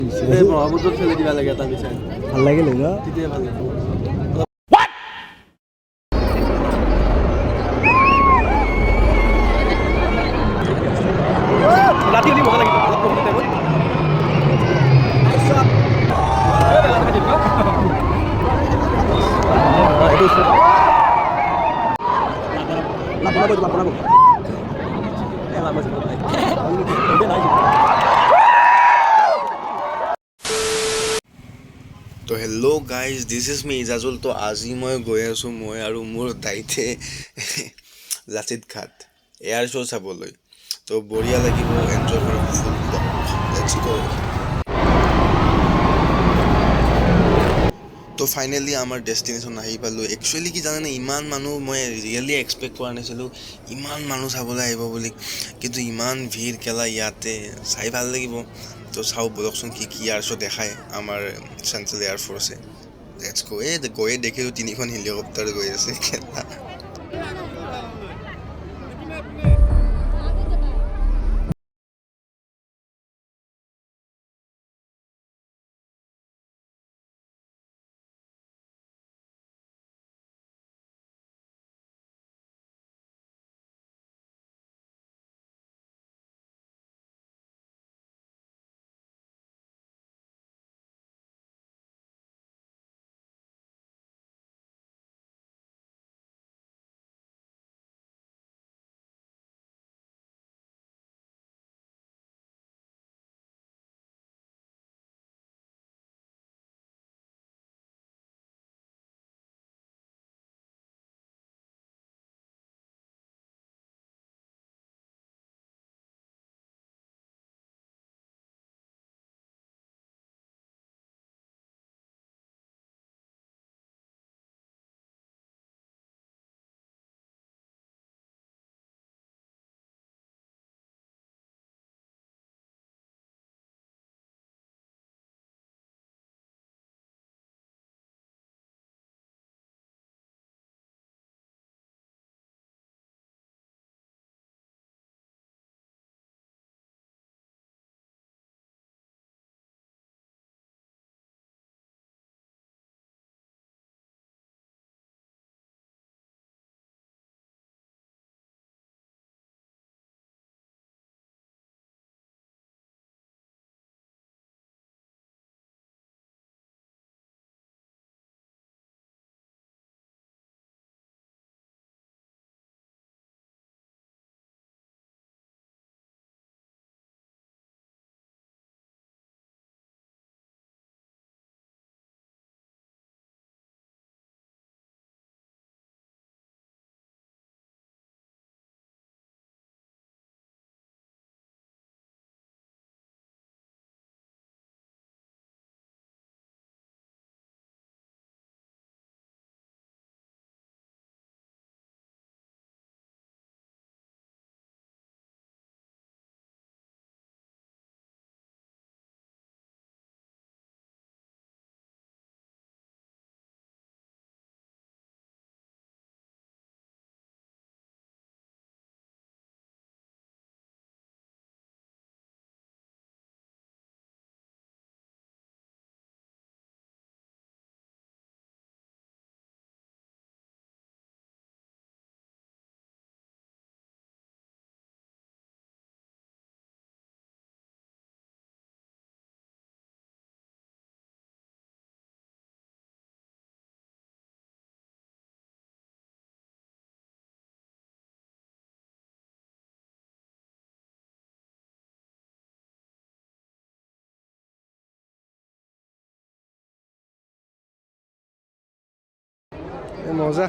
ব্ৰহ্মপুত্ৰত ফেলে দিবা লাগে এটা মিছাইল ভাল লাগিল ন তেতিয়া ভাল লাগিব ৰাতি হ'লে মজা লাগিব ব্ৰহ্মপুত্ৰ টাইমত তো hello' guys this is me Ijajul তো আজি মই গৈ আছোঁ মই আৰু মোৰ দাইতে লাচিত ঘাট এয়াৰ শ্ব' চাবলৈ তো বঢ়িয়া লাগিব এনজয় কৰিম ফুল লেটছ গ' তো ফাইনেলি আমাৰ ডেষ্টিনেশ্যন আহি পালোঁ একচুৱেলি কি জানেনে ইমান মানুহ মই ৰিয়েলি এক্সপেক্ট কৰা নাছিলোঁ ইমান মানুহ চাবলৈ আহিব বুলি কিন্তু ইমান ভিৰ কেলা ইয়াতে চাই ভাল লাগিব তো চাওঁ বলকচোন কি কি এয়াৰ শ্ব' দেখায় আমাৰ চেণ্ট্ৰেল এয়াৰ ফ'ৰ্চে লেটছ গ' গৈয়ে দেখিলোঁ তিনিখন হেলিকপ্টাৰ গৈ আছে কেলা মজা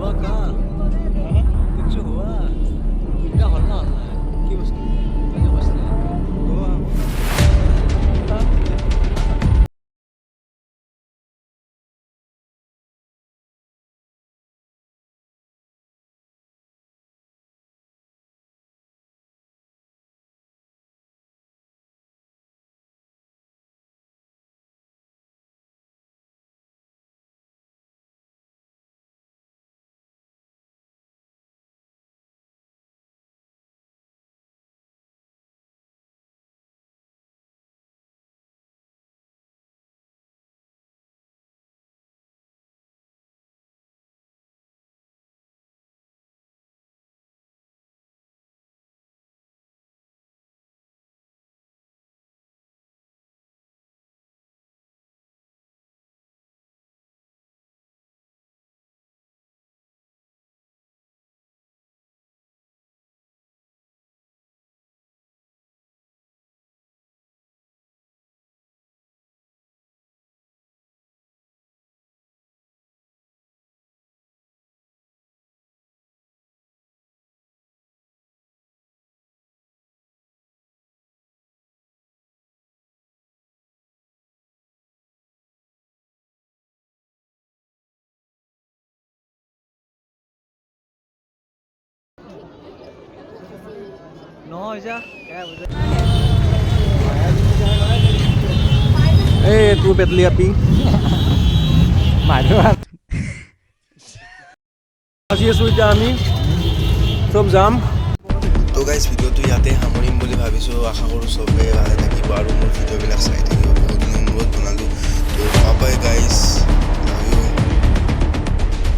हुआ कहाँ कुछ हुआ क्या हल्ला की वस्तु क्या बसले নহয় যা এই তোৰ পেটলি আপি মানুহ আজি আছোঁ এতিয়া আমি চব যাম তো গাইজ ভিডিঅ'টো ইয়াতে সামৰিম বুলি ভাবিছোঁ আশা কৰোঁ চবেই ভালে থাকিব আৰু মোৰ ভিডিঅ'বিলাক চাই থাকিব